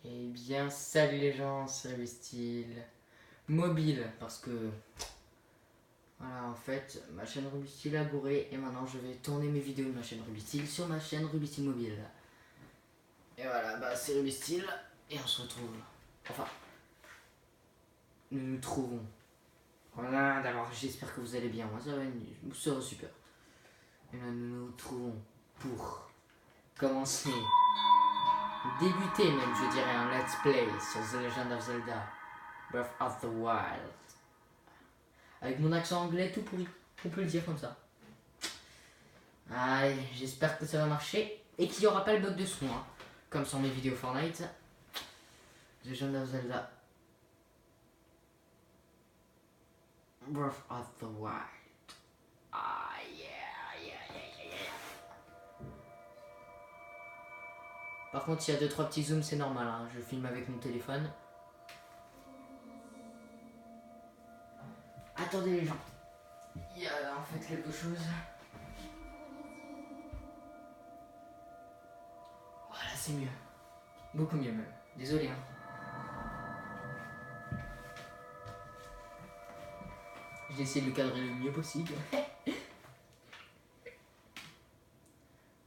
Eh bien, salut les gens, c'est Rubistyle Mobile, parce que, voilà, en fait, ma chaîne Rubistyle a bourré, et maintenant je vais tourner mes vidéos de ma chaîne Rubistyle sur ma chaîne Rubistyle Mobile. Et voilà, bah c'est Rubistyle, et on se retrouve. Enfin, nous nous trouvons. Voilà, d'abord, j'espère que vous allez bien, moi ça va super. Et là, nous nous trouvons pour commencer, débuter même, je dirais, un let's play sur The Legend of Zelda Breath of the Wild. Avec mon accent anglais tout pourri, on peut le dire comme ça. Allez, j'espère que ça va marcher et qu'il n'y aura pas le bug de son, hein, comme sur mes vidéos Fortnite. The Legend of Zelda Breath of the Wild. Ah yeah, yeah, yeah, yeah, yeah. Par contre, s'il y a 2-3 petits zooms, c'est normal, hein, je filme avec mon téléphone. Attendez les gens, il y a en fait quelque chose. Voilà, c'est mieux. Beaucoup mieux même. Désolé, hein. J'ai essayé de le cadrer le mieux possible.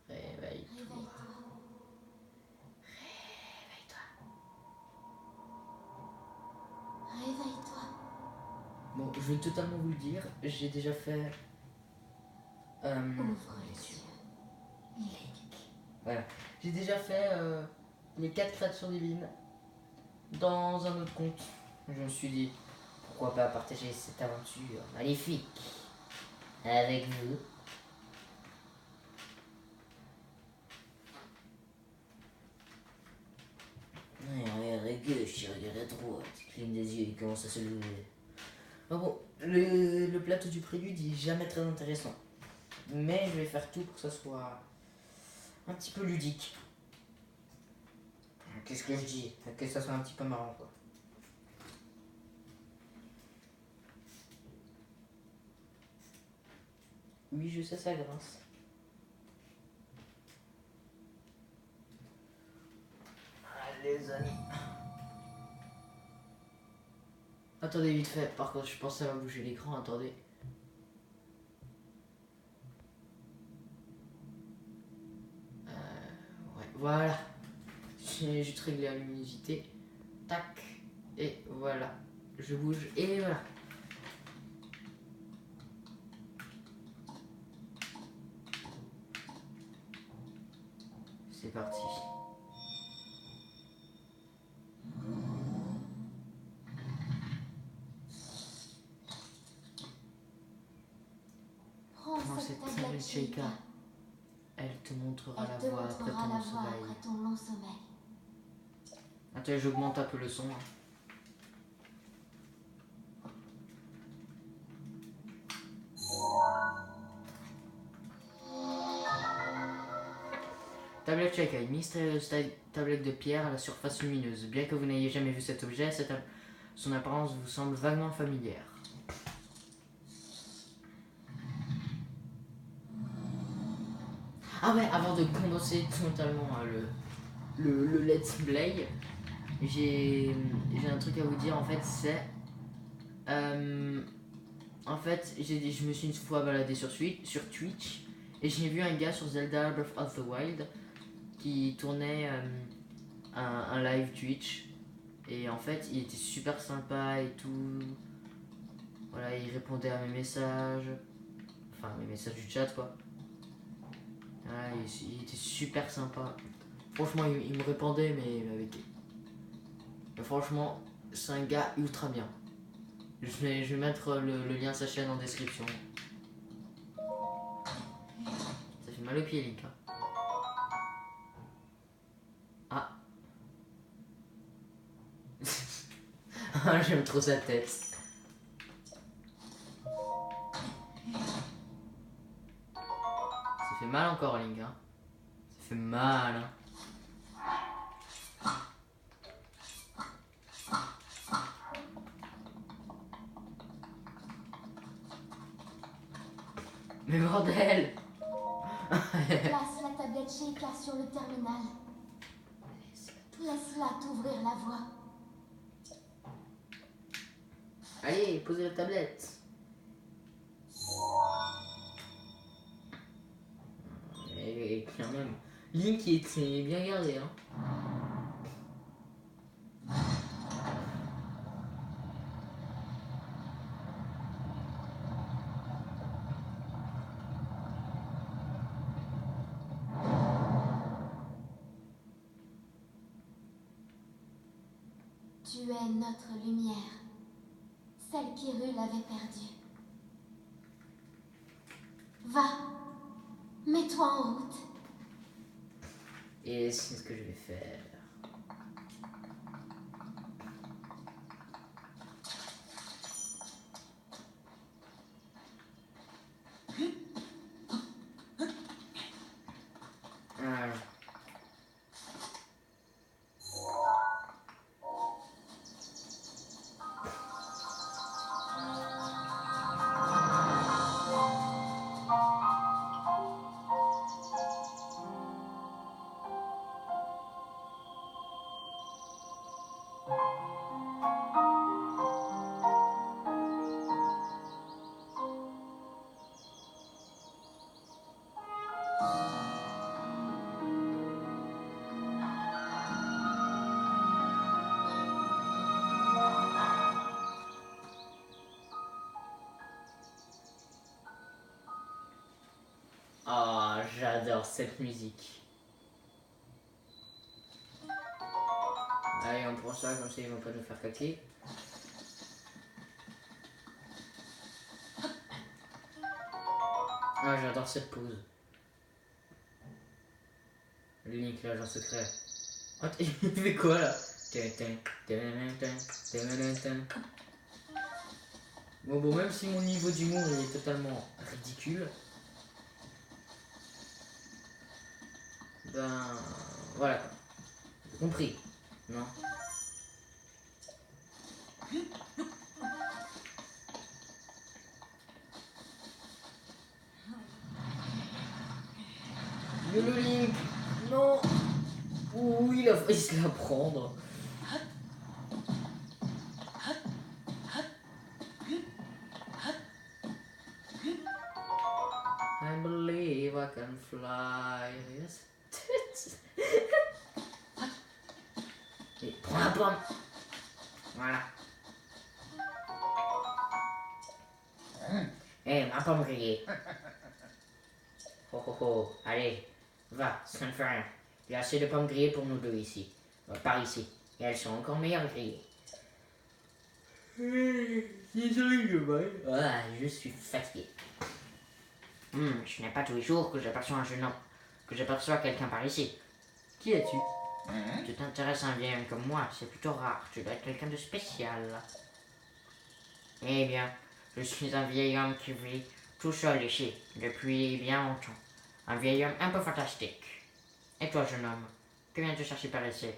Réveille-toi. Réveille-toi. Bon, je vais totalement vous le dire, j'ai déjà fait... Ouvre les yeux. Link. Voilà. J'ai déjà fait les 4 créatures divines dans un autre compte. Je me suis dit, pourquoi pas partager cette aventure magnifique avec vous. Regarde à gauche, regarde à droite, il cligne des yeux, il commence à se lever. Bon, le plateau du prélude il est jamais très intéressant. Mais je vais faire tout pour que ça soit un petit peu ludique. Qu'est-ce que je dis? Que ça soit un petit peu marrant quoi. Oui, je sais, ça grince. Allez, les amis. Attendez vite fait, par contre je pense que ça va bouger l'écran, attendez. Ouais, voilà. J'ai juste réglé la luminosité. Tac. Et voilà. Je bouge et voilà. C'est parti. Prends Prends cette cette tablette tablette Sheikah. Sheikah. Elle te montrera Elle la te voie après montrera ton la voie sommeil. après ton long sommeil. Attends, j'augmente un peu le son. Tablette Sheikah, une mystérieuse tablette de pierre à la surface lumineuse. Bien que vous n'ayez jamais vu cet objet, son apparence vous semble vaguement familière. Ah ouais, avant de commencer totalement le let's play, j'ai un truc à vous dire en fait, c'est... en fait, je me suis une fois baladé sur Twitch et j'ai vu un gars sur Zelda Breath of the Wild qui tournait un live Twitch et en fait il était super sympa et tout. Voilà, il répondait à mes messages, enfin mes messages du chat quoi. Voilà, il était super sympa. Franchement, il me répondait, mais avec. Mais franchement, c'est un gars ultra bien. Je vais mettre le lien de sa chaîne en description. Ça fait mal au pied, Link. Hein. Ah. Ah, j'aime trop sa tête. Ça fait mal encore, Link. Hein. Ça fait mal. Hein. Mais bordel. Place la tablette Sheikah sur le terminal. Laisse-la Laisse-la t'ouvrir la voie. Allez, posez la tablette. Et quand même, Link il était bien gardé, hein. Tu es notre lumière, celle qu'Hyrule avait perdue. Va, mets-toi en route. Et c'est ce que je vais faire. Ah. Ah, j'adore cette musique. Allez, on prend ça, comme ça ils vont pas nous faire caquer. Ah, j'adore cette pause. Link, l'agent secret. Oh, il fait quoi là? Bon, même si mon niveau d'humour est totalement ridicule, ben voilà quoi. Compris, non? YOLO Link! Non! Ouh, il a failli se la prendre. I believe I can fly. Yes. Et prends la pomme. Voilà. Eh, ma pomme grillée. Oh oh oh, allez, va, ça ne fait rien. Il y a assez de pommes grillées pour nous deux ici. Par ici. Et elles sont encore meilleures grillées. Désolé, je vais. Ah, je suis fatigué. Ce n'est pas tous les jours que j'aperçois un jeune homme, que j'aperçois quelqu'un par ici. Qui es-tu? Tu t'intéresses à un vieil homme comme moi, c'est plutôt rare. Tu dois être quelqu'un de spécial. Eh bien, je suis un vieil homme qui vit tout seul ici, depuis bien longtemps. Un vieil homme un peu fantastique. Et toi, jeune homme, que viens-tu chercher par ici?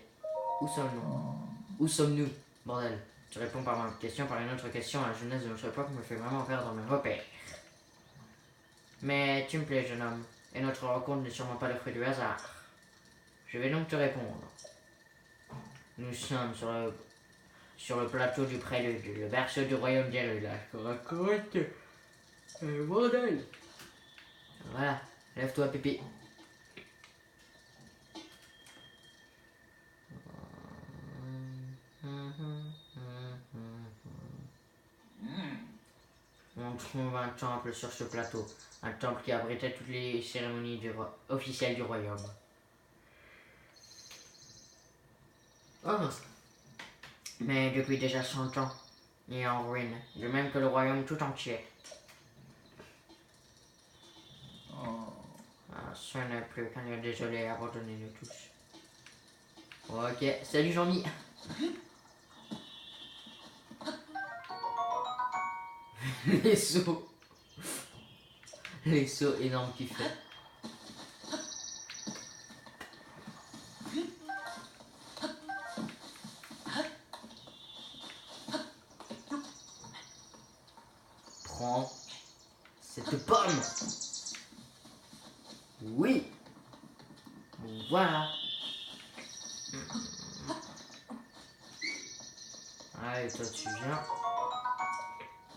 Où sommes-nous? Où sommes-nous? Bordel, tu réponds par ma question par une autre question. La jeunesse de notre époque me fait vraiment perdre mes repères. Mais tu me plais, jeune homme, et notre rencontre n'est sûrement pas le fruit du hasard. Je vais donc te répondre. Nous sommes sur le plateau du Prélude, le berceau du royaume d'Hyrule. Là, je te raconte. Bordel. Voilà, lève-toi, pipi. On trouve un temple sur ce plateau, un temple qui abritait toutes les cérémonies officielles du royaume. Oh mince. Mais depuis déjà 100 ans, il est en ruine, de même que le royaume tout entier. Ah, ce n'est plus qu'un lieu désolé et abandonné de tous. Ok, salut Jean-Mi. Les sauts. Les sauts énormes qu'il fait. Prends cette pomme. Oui. Voilà. Allez, toi tu viens.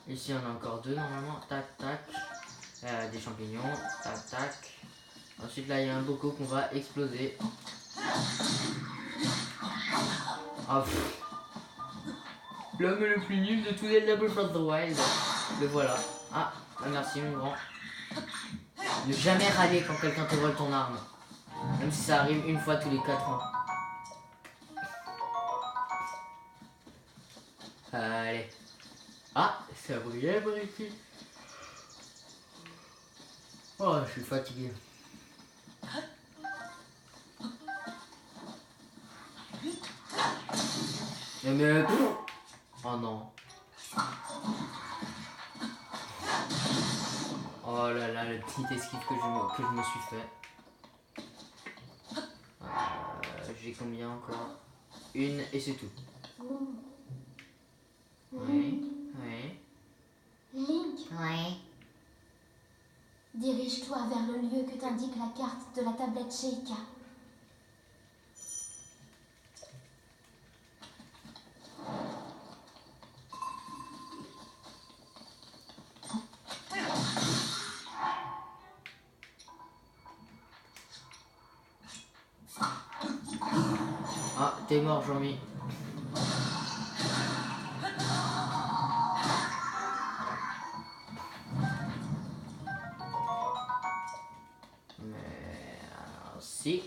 Ici on a encore deux normalement. Tac, tac. Des champignons. Tac, tac. Ensuite là il y a un bocaux qu'on va exploser. Ah, l'homme le plus nul de tous les Double of the Wild. Le voilà. Ah, merci mon grand. Ne jamais râler quand quelqu'un te vole ton arme. Même si ça arrive une fois tous les 4 ans. Allez. Ah, ça brillait par ici. Oh, je suis fatigué. Mais... Oh non. Oh là là, le petit esquive que je me suis fait. J'ai combien encore? Une et c'est tout. Oui, oui. Link, Oui. dirige-toi vers le lieu que t'indique la carte de la tablette Sheikah. Ah, t'es mort, Jean-Mi. Mais... alors, si.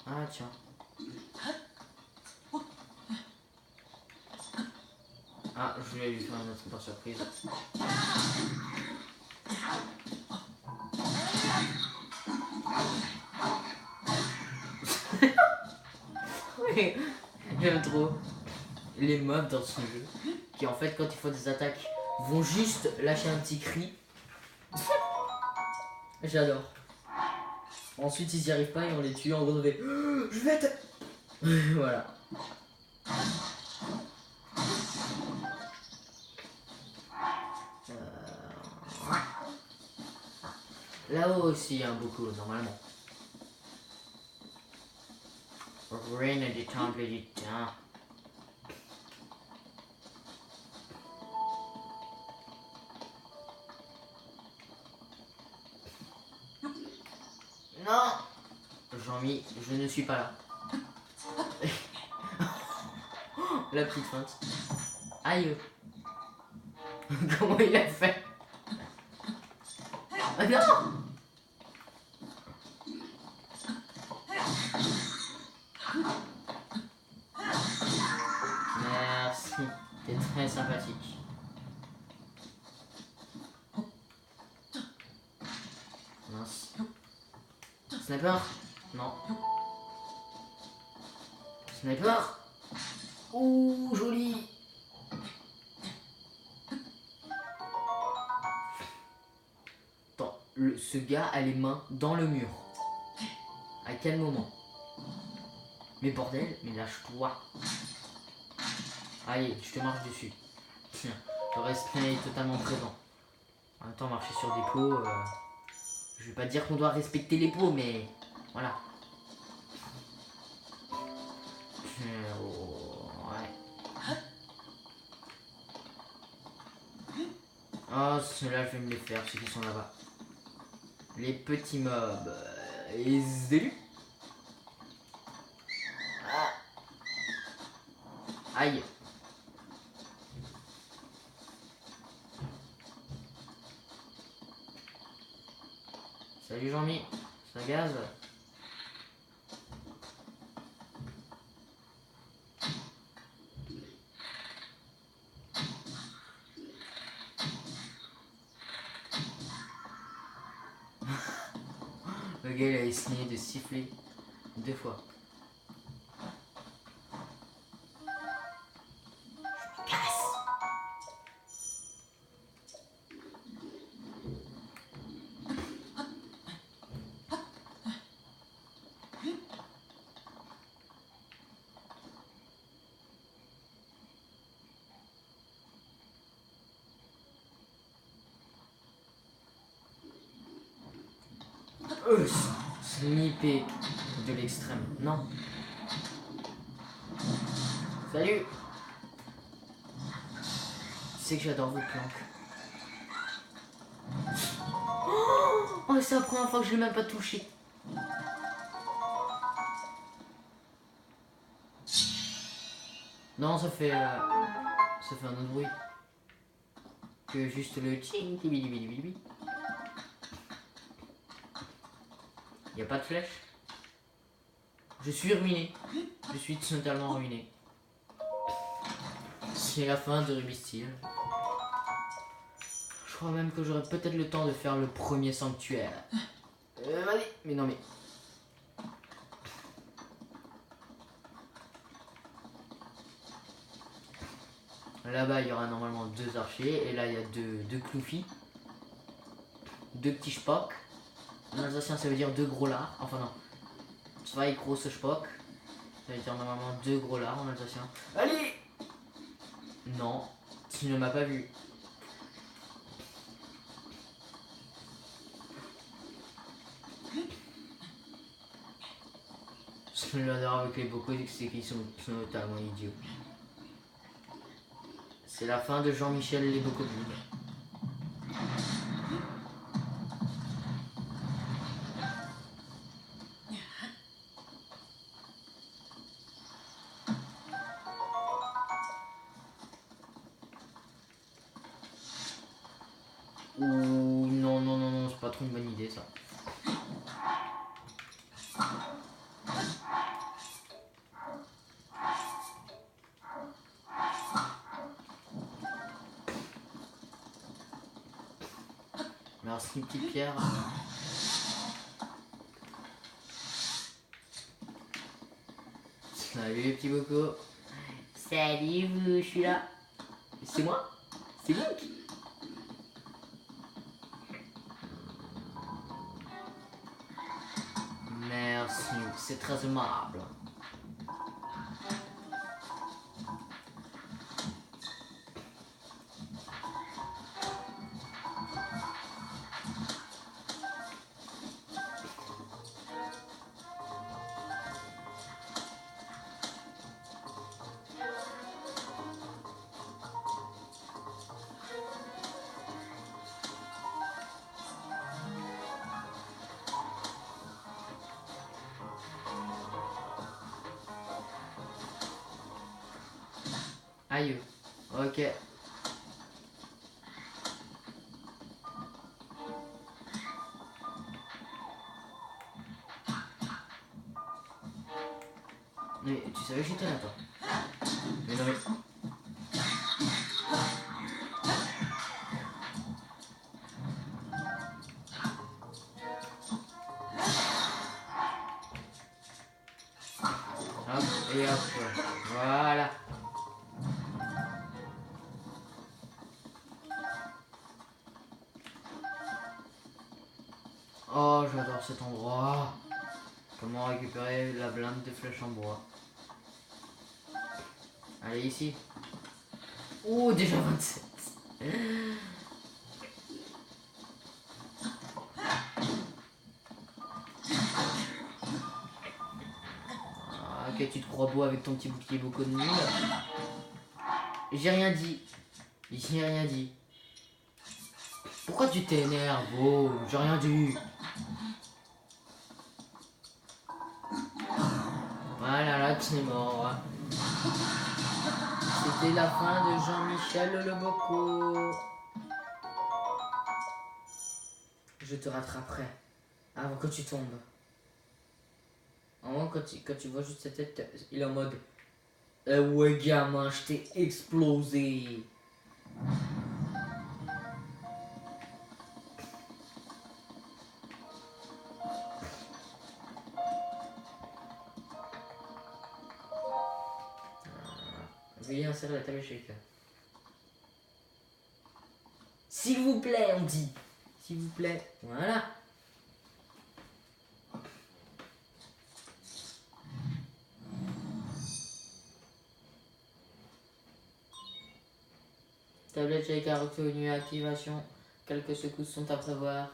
Ah, tiens. Ah, je vais lui faire une autre par surprise. Oui, j'aime trop les mobs dans ce jeu qui en fait quand ils font des attaques vont juste lâcher un petit cri. J'adore. Ensuite ils y arrivent pas et on les tue en gros on fait je vais te... Voilà. Là-haut aussi il y a un beaucoup normalement. Reine des temples du temps. Non, Jean-Mi, je ne suis pas là. La petite feinte. Aïe. Comment il a fait? Ah non. Merci, t'es très sympathique. Mince. Sniper? Non. Sniper? Ouh, joli. Attends, ce gars a les mains dans le mur. À quel moment? Mais bordel, mais lâche-toi. Allez, je te marche dessus. Tiens, le respect est totalement présent. En même temps, marcher sur des pots, je vais pas dire qu'on doit respecter les pots, mais voilà. Ouais. Oh, ceux-là, je vais me les faire, ceux qui sont là-bas. Les petits mobs. Les élus. Ah. Aïe. Salut Jean-Mi, ça gaz? Le gars il a essayé de siffler 2 fois. Snipper de l'extrême. Non. Salut. Tu sais que j'adore vos planques. Oh, c'est la première fois que je l'ai même pas touché. Non, ça fait un autre bruit que juste le tching tibili. Y a pas de flèche. Je suis ruiné. Je suis totalement ruiné. C'est la fin de Ruby Steel. Je crois même que j'aurai peut-être le temps de faire le premier sanctuaire. Allez, mais non mais. Là-bas, il y aura normalement 2 archers. Et là, il y a deux cloufis. 2 petits Spock. En alsacien, ça veut dire 2 gros lards. Enfin, non. Zwei große Spock. Ça veut dire normalement 2 gros lards en alsacien. Allez! Non, tu ne m'as pas vu. Ce que j'adore avec les bocaux, c'est qu'ils sont totalement idiots. C'est la fin de Jean-Michel les bocaux. Ouh, non, c'est pas trop une bonne idée ça. Merci, une petite pierre. Salut les petits bocaux. Salut vous, je suis là. C'est moi? C'est Link? Merci, c'est très aimable. Aïe. Ok. Mais tu savais que j'étais là, toi. Mais non, mais... Hop, et hop. Voilà. Oh, j'adore cet endroit. Comment récupérer la blinde de flèches en bois. Allez, ici. Oh, déjà 27. Ah, ok, tu te crois beau avec ton petit bouclier beaucoup de nul. J'ai rien dit. J'ai rien dit. Pourquoi tu t'énerves? Oh, j'ai rien dit. Voilà, là, tu es mort. C'était la fin de Jean-Michel le Boco. Je te rattraperai avant que tu tombes. Avant, quand tu vois juste sa tête, il est en mode ouais, gamin, je t'ai explosé. Veuillez insérer la table shaker. S'il vous plaît, on dit. S'il vous plaît. Voilà. Tablette shaker obtenue, activation. Quelques secousses sont à prévoir.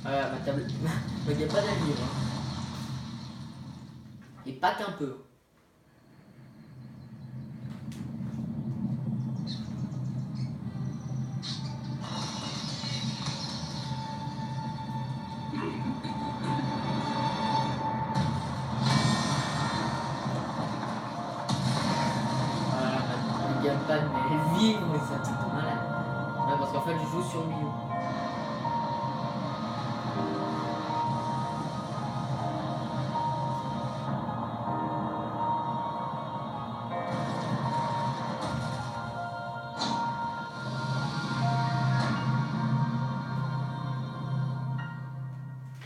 Voilà, ma tablette. Il n'y a pas d'avenir. Hein. Et pas qu'un peu. Voilà, le gamepad mais vivre, mais c'est un truc de malade. Ouais, parce qu'en fait, je joue sur Wii U.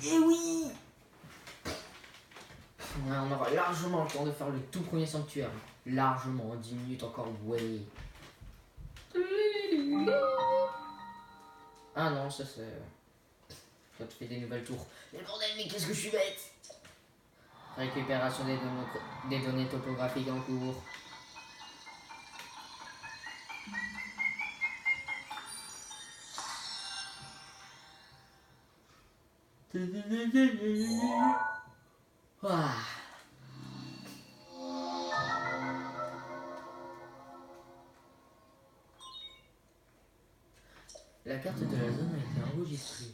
Et oui! Ouais, on aura largement le temps de faire le tout premier sanctuaire. Largement, en 10 minutes encore, ouais. Ah non, ça c'est... Ça te fait des nouvelles tours. Mais bordel, mais qu'est-ce que je suis bête! Récupération des données topographiques en cours. Ah. La carte de la zone a été enregistrée.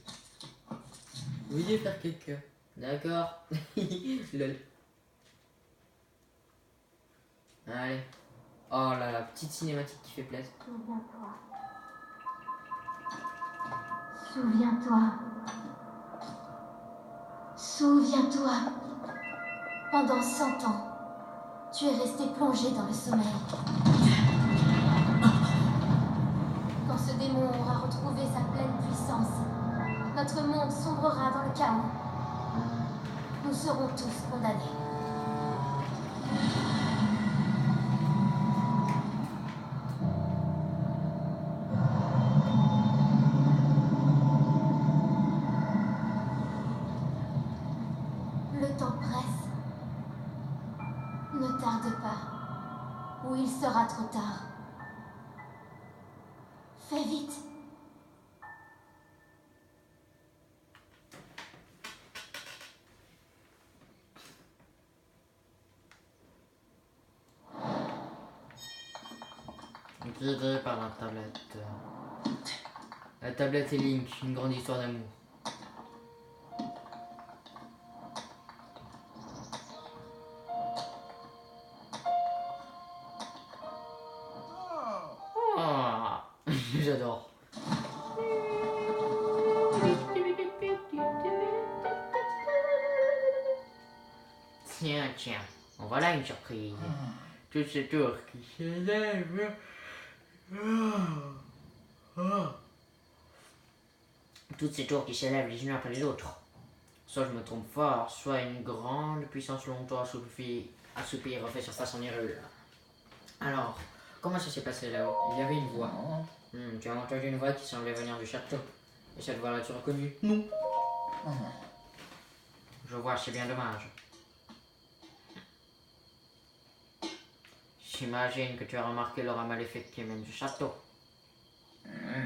Veuillez faire quelqu'un. D'accord. Lol. Allez. Oh là là, petite cinématique qui fait plaisir. Souviens-toi. Souviens-toi. Souviens-toi. Pendant 100 ans, tu es resté plongé dans le sommeil. Quand ce démon aura retrouvé sa pleine puissance, notre monde sombrera dans le chaos. Nous serons tous condamnés. Le temps presse. Ne tarde pas, ou il sera trop tard. Fais vite. Guidé par la tablette. La tablette et Link, une grande histoire d'amour. Oh, j'adore. Tiens, tiens, en voilà une surprise. Toutes ces tours qui s'élèvent. Toutes ces tours qui s'élèvent les unes après les autres. Soit je me trompe fort, soit une grande puissance longtemps assoupie refait surface en Hyrule. Alors, comment ça s'est passé là-haut? Il y avait une voix. Tu as entendu une voix qui semblait venir du château. Et cette voix-là, tu l'as reconnue? Non. Je vois, c'est bien dommage. J'imagine que tu as remarqué l'aura maléfique qui émane du château.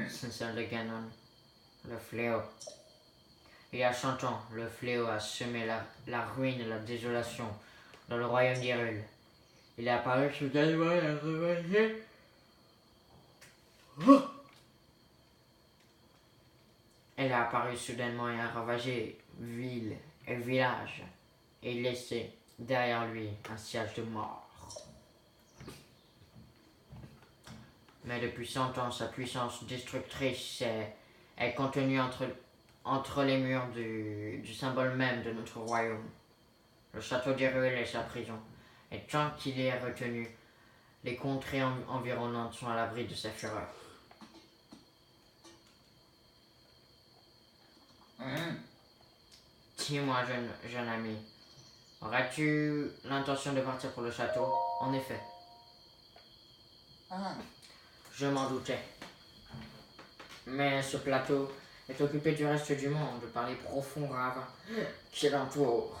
C'est celle de Ganon, le fléau. Il y a 100 ans, le fléau a semé la ruine et la désolation dans le royaume d'Hyrule. Il est apparu soudainement et a ravagé. Elle a apparu soudainement et a ravagé ville et village et laissé derrière lui un siège de mort. Mais depuis 100 ans, sa puissance destructrice est contenue entre les murs du symbole même de notre royaume. Le château d'Hyrule est sa prison. Et tant qu'il y est retenu, les contrées environnantes sont à l'abri de sa fureur. Dis-moi, jeune ami, aurais-tu l'intention de partir pour le château? En effet. Je m'en doutais. Mais ce plateau est occupé du reste du monde par les profonds ravins qui l'entourent.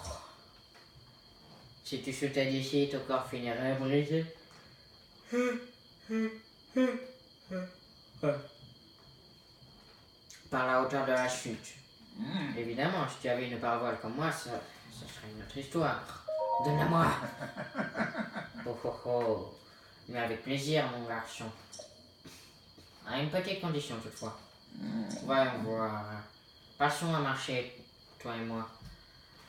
Si tu chutais d'ici, ton corps finirait brisé. Par la hauteur de la chute. Évidemment, si tu avais une parabole comme moi, ça serait une autre histoire. Donne-la-moi. Oh oh oh. Mais avec plaisir, mon garçon. À une petite condition toutefois. Voyons voir. Passons à marcher, toi et moi.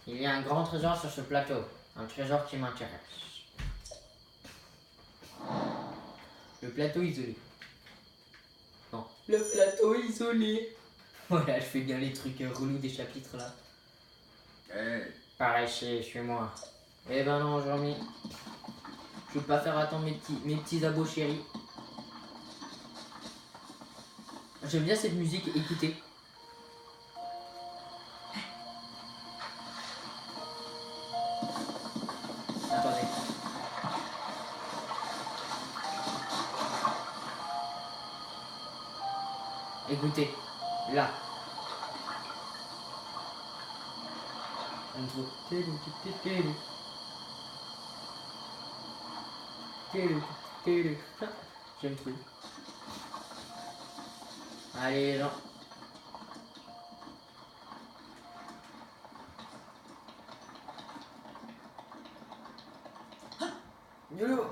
Il y a un grand trésor sur ce plateau. Un trésor qui m'intéresse. Le plateau isolé. Non. Le plateau isolé. Voilà, je fais bien les trucs relous des chapitres là. Hey. Par ici, suis-moi. Eh ben non, Jean-Mi. Je veux pas faire attendre mes petits abos chéris. J'aime bien cette musique, écoutez. Attendez. Écoutez, là. On trouve. J'aime trop. Allez, Jean. YOLO.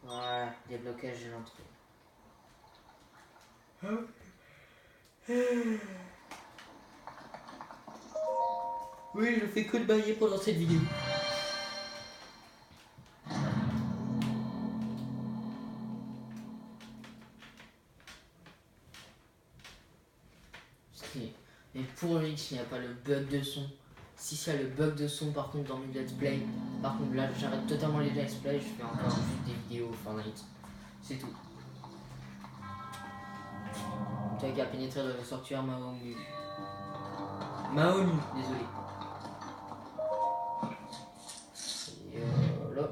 Voilà, déblocage de l'entrée. Oui, je fais que le bailler pendant cette vidéo. Mais pourvu qu'il n'y a pas le bug de son. Si ça a le bug de son par contre dans mes let's play, par contre là j'arrête totalement les let's play, je fais encore juste des vidéos Fortnite. C'est tout. Toi qui a pénétré dans le sanctuaire Mahonu. Mahonu, désolé. YOLO.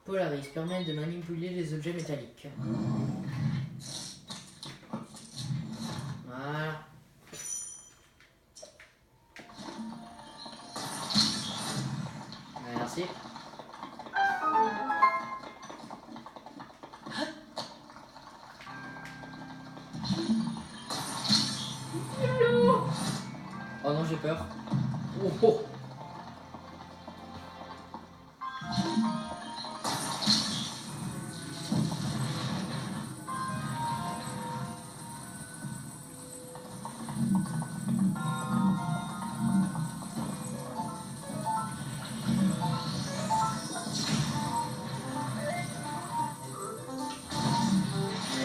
Polaris permet de manipuler les objets métalliques. Voilà. Merci. Oh non, j'ai peur. Oh, oh.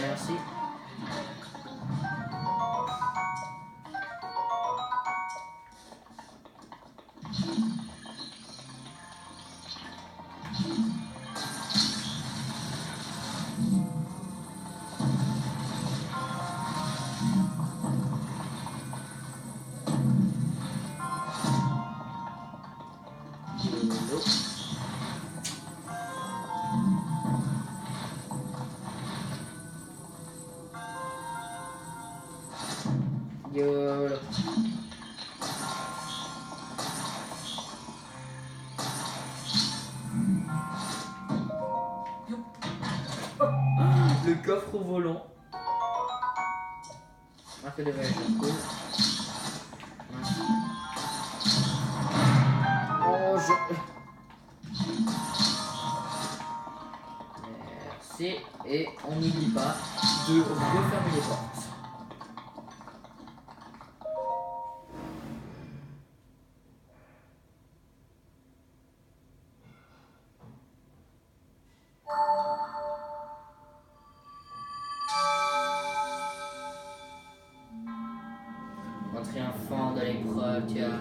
Merci. YOLO. Le coffre au volant. Un peu de voyage, cool. Oh, Merci. Et on n'oublie pas de refermer les portes. montrer un fan dans l'épreuve, tu as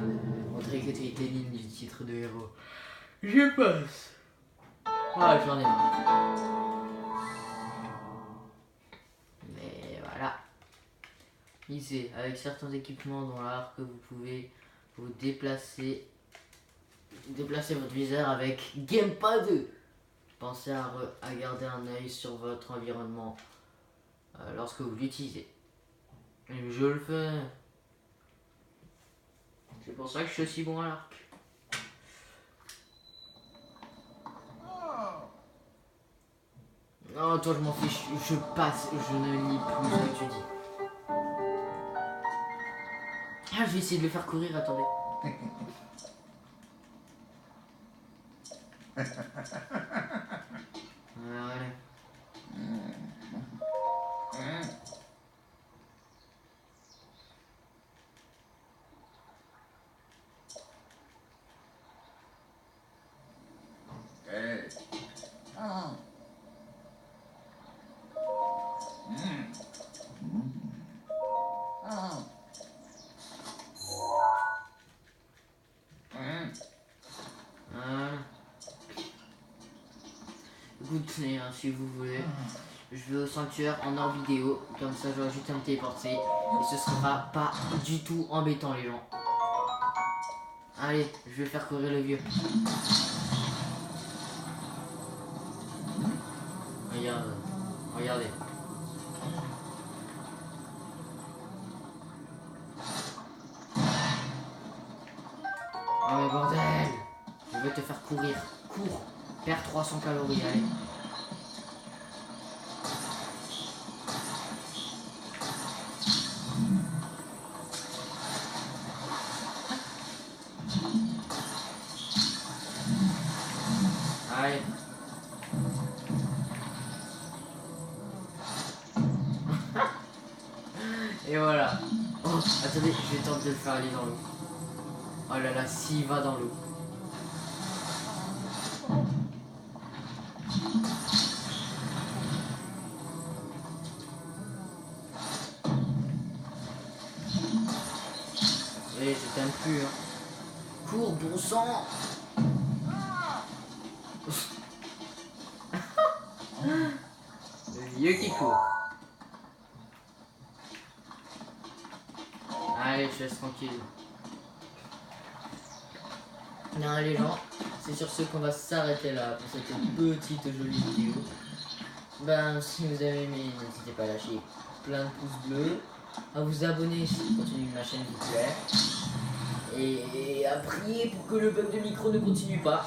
montré que tu étais digne du titre de héros. Je passe. Ah, j'en ai marre. Mais voilà. Lisez, avec certains équipements dans l'art que vous pouvez vous déplacer votre viseur avec Gamepad 2. Pensez à garder un œil sur votre environnement lorsque vous l'utilisez. Et je le fais. C'est pour ça que je suis aussi bon à l'arc. Non, toi je m'en fiche, je passe, je ne lis plus ce que tu dis. Ah, je vais essayer de le faire courir, attendez. Voilà. Hey. Ah. Ah. Écoutez, hein, si vous voulez, je vais au sanctuaire en hors vidéo, comme ça j'aurai juste à me téléporter, et ce sera pas du tout embêtant les gens. Allez, je vais faire courir le vieux. Regarde, regardez. Oh mais bordel! Je vais te faire courir. Cours! Perds 300 calories, allez. Allez. Et voilà. Oh, attendez, je vais tenter de le faire aller dans l'eau. Oh là là, s'il va dans l'eau. Et je t'aime plus, hein. Cours, bon sang. Le vieux qui court. Allez, je laisse tranquille. Non les gens, c'est sur ce qu'on va s'arrêter là pour cette petite jolie vidéo. Ben si vous avez aimé, n'hésitez pas à lâcher plein de pouces bleus, à vous abonner si le contenu de ma chaîne vous plaît, et à prier pour que le bug de micro ne continue pas.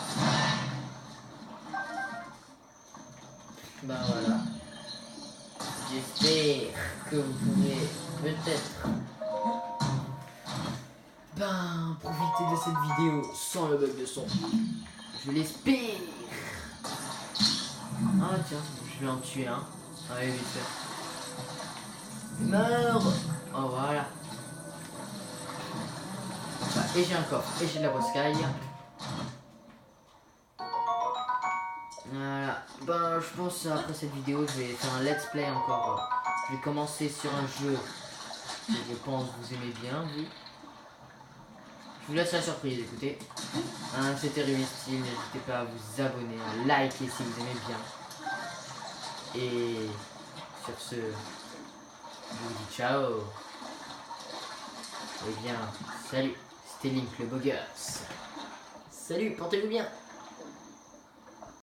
Ben voilà. J'espère que vous pouvez peut-être profiter de cette vidéo sans le bug de son. Je l'espère. Ah tiens, je vais en tuer un. Allez vite fait. Meurs. Oh voilà. Et j'ai un coffre, et j'ai de la broscaille. Voilà. Ben je pense après cette vidéo je vais faire un let's play encore. Je vais commencer sur un jeu que je pense vous aimez bien vous. Je vous laisse la surprise, écoutez. Hein, c'était Rubistil, n'hésitez pas à vous abonner, à liker si vous aimez bien. Et sur ce, je vous dis ciao. Et bien, salut, c'était Link le beau gosse. Salut, portez-vous bien.